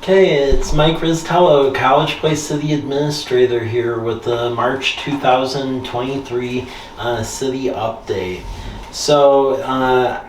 Okay, it's Mike Rizzitiello, College Place City Administrator here with the March 2023 City Update. So,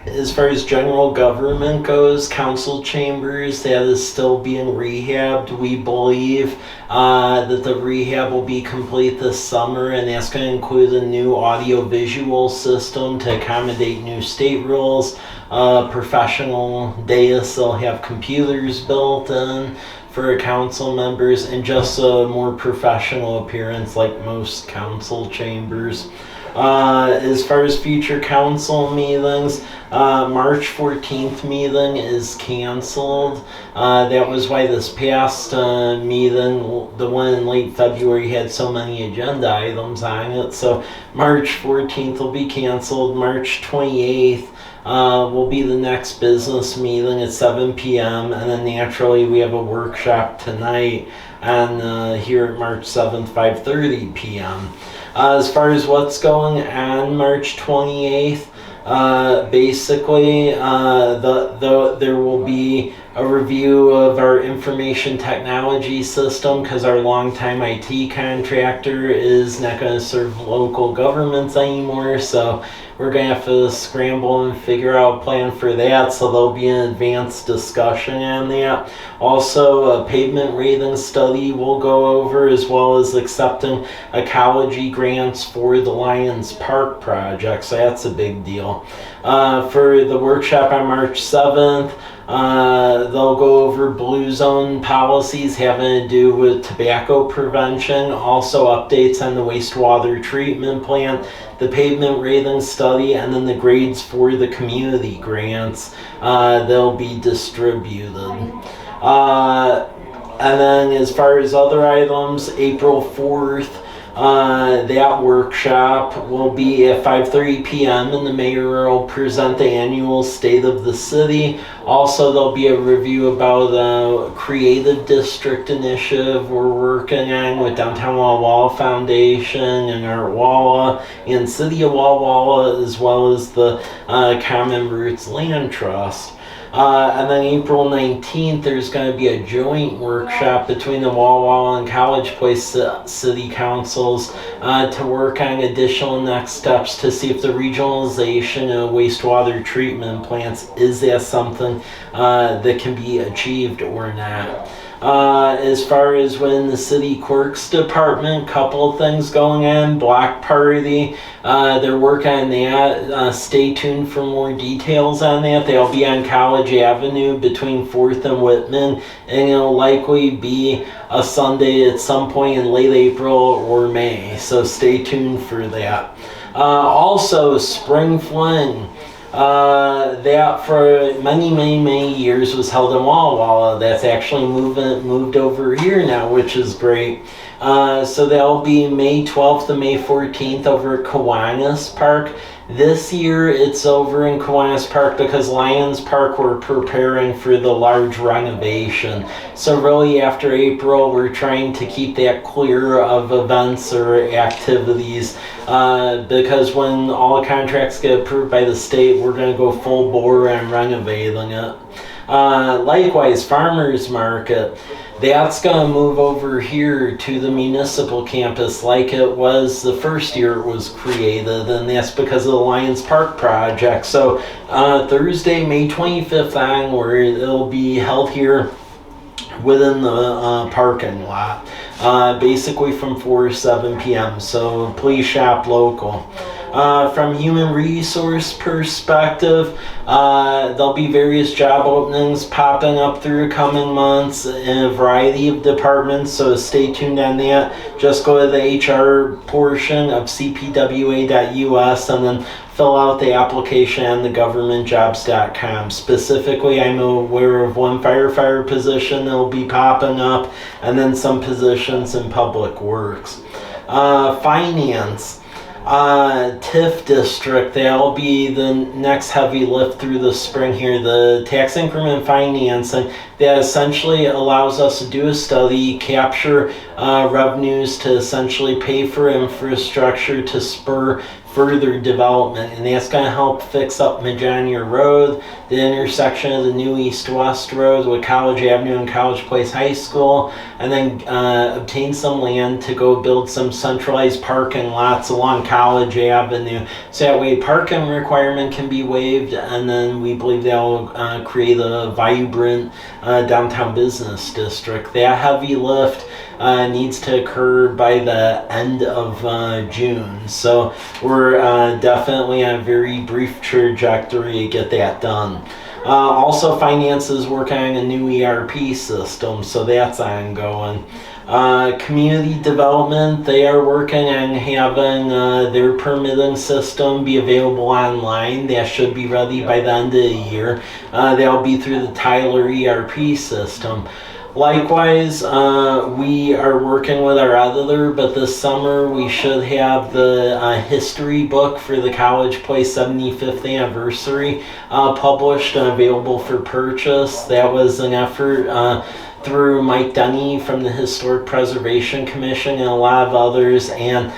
as far as general government goes, council chambers, that is still being rehabbed. We believe that the rehab will be complete this summer, and that's going to include a new audio-visual system to accommodate new state rules. Professional dais, they'll have computers built in for council members, and just a more professional appearance like most council chambers. As far as future council meetings, March 14th meeting is canceled. That was why this past meeting, the one in late February, had so many agenda items on it. So March 14th will be canceled. March 28th will be the next business meeting at 7 p.m. And then naturally we have a workshop tonight and here at March 7th, 5:30 p.m. As far as what's going on March 28th, basically there will be a review of our information technology system because our longtime IT contractor is not going to serve local governments anymore, so we're going to have to scramble and figure out a plan for that, so there'll be an advanced discussion on that. Also, a pavement rating study we'll go over, as well as accepting ecology grants for the Lions Park project, so that's a big deal. For the workshop on March 7th, they'll go over blue zone policies having to do with tobacco prevention, also updates on the wastewater treatment plant, the pavement rating study, and then the grades for the community grants. They'll be distributed. And then as far as other items, April 4th, that workshop will be at 5:30 p.m. and the mayor will present the annual State of the City. Also, there'll be a review about a creative district initiative we're working on with Downtown Walla Walla Foundation and Art Walla and City of Walla Walla, as well as the Common Roots Land Trust. And then April 19th, there's going to be a joint workshop between the Walla Walla and College Place City Councils to work on additional next steps to see if the regionalization of wastewater treatment plants, is that something that can be achieved or not. As far as when the city clerk's department, couple of things going on. Block party, they're working on that. Stay tuned for more details on that. They'll be on College Avenue between 4th and Whitman, and it'll likely be a Sunday at some point in late April or May, so stay tuned for that. Also, Spring Fling. That for many years was held in Walla Walla. That's actually moved over here now, which is great. So that'll be May 12th to May 14th over at Kiwanis Park. This year it's over in Kiwanis Park because Lions Park we're preparing for the large renovation. So really after April we're trying to keep that clear of events or activities because when all the contracts get approved by the state, we're going to go full bore on renovating it. Likewise, Farmers Market, that's going to move over here to the municipal campus like it was the first year it was created, and that's because of the Lions Park project. So Thursday, May 25th onward, it'll be held here within the parking lot, basically from 4 to 7 p.m. So please shop local. From human resource perspective, there'll be various job openings popping up through coming months in a variety of departments, so stay tuned on that. Just go to the HR portion of cpwa.us and then fill out the application on the governmentjobs.com. Specifically, I'm aware of one firefighter position that will be popping up, and then some positions in public works. Finance. TIF district, that'll be the next heavy lift through the spring here. The tax increment financing that essentially allows us to do a study, capture revenues to essentially pay for infrastructure to spur further development, and that's going to help fix up Majania Road, the intersection of the new east-west road with College Avenue and College Place High School, and then obtain some land to go build some centralized parking lots along College Avenue. So that way parking requirement can be waived, and then we believe that will create a vibrant downtown business district. That heavy lift needs to occur by the end of June. So we're definitely on a very brief trajectory to get that done. Also, finance is working on a new ERP system, so that's ongoing. Community development, they are working on having their permitting system be available online. That should be ready by the end of the year. That'll be through the Tyler ERP system. Likewise, we are working with our editor, but this summer we should have the history book for the College Place 75th anniversary published and available for purchase. That was an effort through Mike Denny from the Historic Preservation Commission and a lot of others, and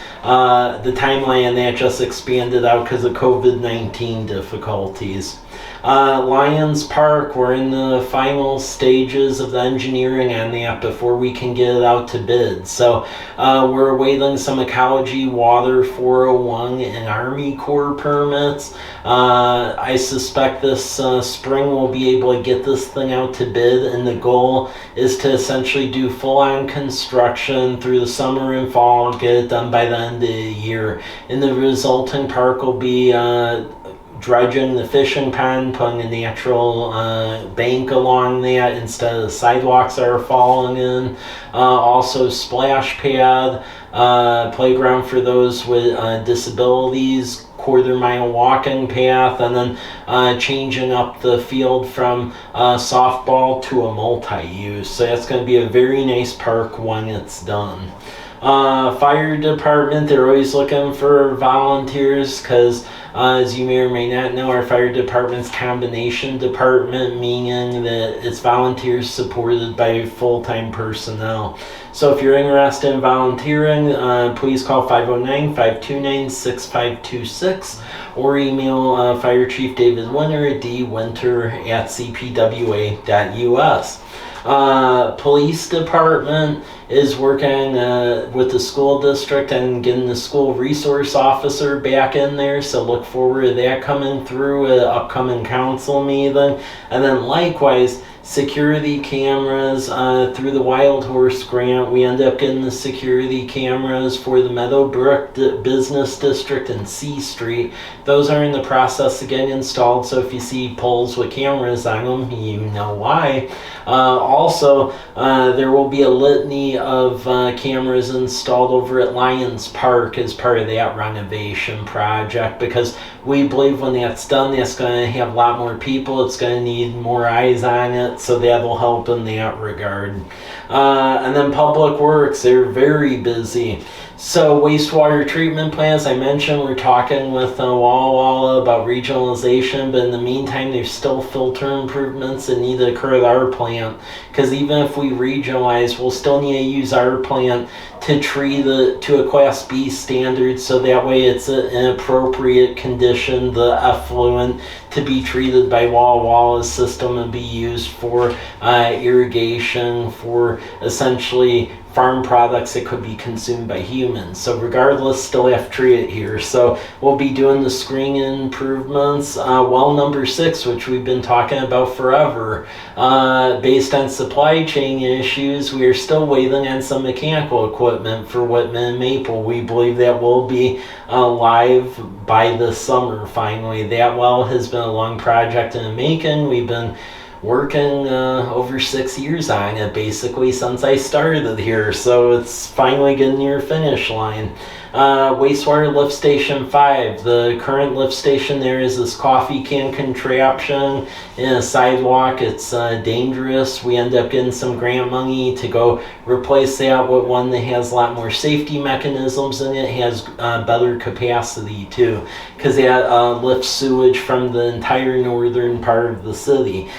the timeline that just expanded out because of COVID-19 difficulties. Lions Park, we're in the final stages of the engineering on that before we can get it out to bid. So we're awaiting some ecology, water 401, and Army Corps permits. I suspect this spring we'll be able to get this thing out to bid, and the goal is to essentially do full-on construction through the summer and fall, get it done by the end of the year. And the resulting park will be dredging the fishing pond, putting a natural bank along that instead of the sidewalks that are falling in. Also splash pad, playground for those with disabilities, quarter-mile walking path, and then changing up the field from softball to a multi-use. So that's going to be a very nice park when it's done. Fire department, they're always looking for volunteers because as you may or may not know, our fire department's combination department, meaning that it's volunteers supported by full-time personnel. So if you're interested in volunteering, please call 509-529-6526 or email Fire Chief David Winter at dwinter@cpwa.us. Police department is working with the school district and getting the school resource officer back in there, so look forward to that coming through at upcoming council meeting. And then likewise, security cameras through the Wild Horse grant. We end up getting the security cameras for the Meadowbrook Business District and C Street. Those are in the process of getting installed, so if you see poles with cameras on them, you know why. Also, there will be a litany of cameras installed over at Lions Park as part of that renovation project, because we believe when that's done, that's going to have a lot more people. It's going to need more eyes on it, so that'll help in that regard. And then Public Works, they're very busy. So wastewater treatment plants, I mentioned we're talking with Walla Walla about regionalization, but in the meantime there's still filter improvements that need to occur at our plant, because even if we regionalize, we'll still need to use our plant to treat it to a Class B standard, so that way it's an appropriate condition, the effluent to be treated by Walla Walla's system and be used for irrigation, for essentially farm products that could be consumed by humans. So regardless, still have to treat it here. So we'll be doing the screening improvements. Well number 6, which we've been talking about forever. Based on supply chain issues, we are still waiting on some mechanical equipment for Whitman and Maple. We believe that will be live by this summer finally. That well has been a long project in the making. We've been working over 6 years on it basically since I started here, so it's finally getting near finish line. Wastewater lift station 5, the current lift station there is this coffee can contraption in a sidewalk. It's dangerous. We end up getting some grant money to go replace that with one that has a lot more safety mechanisms in it, has better capacity too, because it lifts sewage from the entire northern part of the city.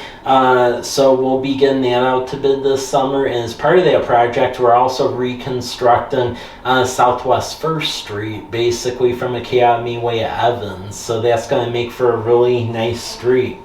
So we'll be getting that out to bid this summer, and as part of that project, we're also reconstructing Southwest 1st Street, basically from Academy Way to Evans. So that's going to make for a really nice street.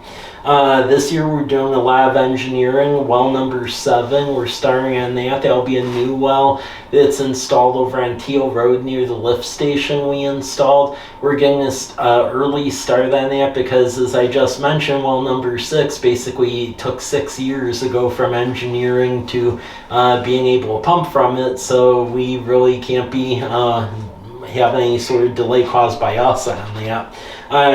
This year we're doing a lot of engineering. Well number 7, we're starting on that. That'll be a new well that's installed over on Teal Road near the lift station we installed. We're getting this early start on that because, as I just mentioned, well number 6 basically took 6 years to go from engineering to being able to pump from it, so we really can't be have any sort of delay caused by us on that.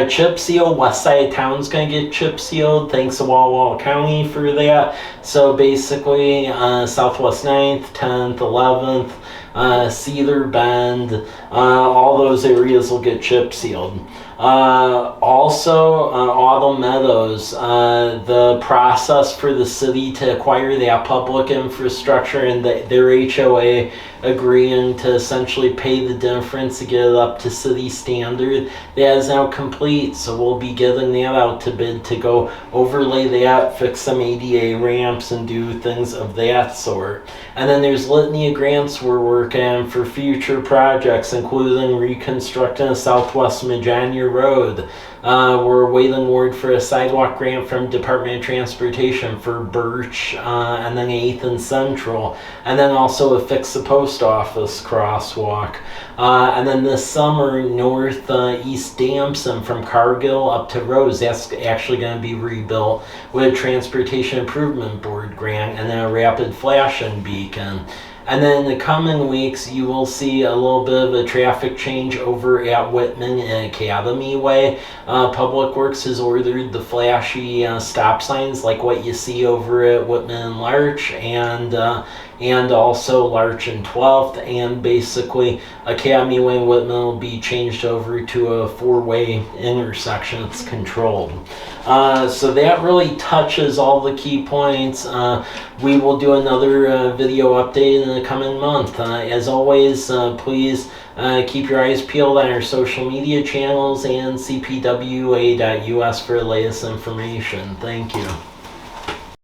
Chip seal, west side of town's going to get chip sealed, thanks to Walla Walla County for that. So basically, Southwest 9th, 10th, 11th, Cedar Bend, all those areas will get chip sealed. Also, Autumn Meadows, the process for the city to acquire that public infrastructure and their HOA agreeing to essentially pay the difference to get it up to city standard, that is now complete. So we'll be getting that out to bid to go overlay that, fix some ADA ramps, and do things of that sort. And then there's litany of grants we're working on for future projects, including reconstructing a Southwest Magana Road. We're awaiting word for a sidewalk grant from Department of Transportation for Birch, and then 8th and Central, and then also to fix the post office crosswalk. And then this summer, northeast Damson from Cargill up to Rose, that's actually going to be rebuilt with a Transportation Improvement Board grant, and then a rapid flashing beacon. And then in the coming weeks, you will see a little bit of a traffic change over at Whitman and Academy Way. Public Works has ordered the flashy stop signs like what you see over at Whitman and Larch, and also Larch and 12th, and basically Academy Way and Whitman will be changed over to a 4-way intersection. It's controlled. So that really touches all the key points. We will do another video update in the coming month. As always, please keep your eyes peeled on our social media channels and cpwa.us for the latest information. Thank you.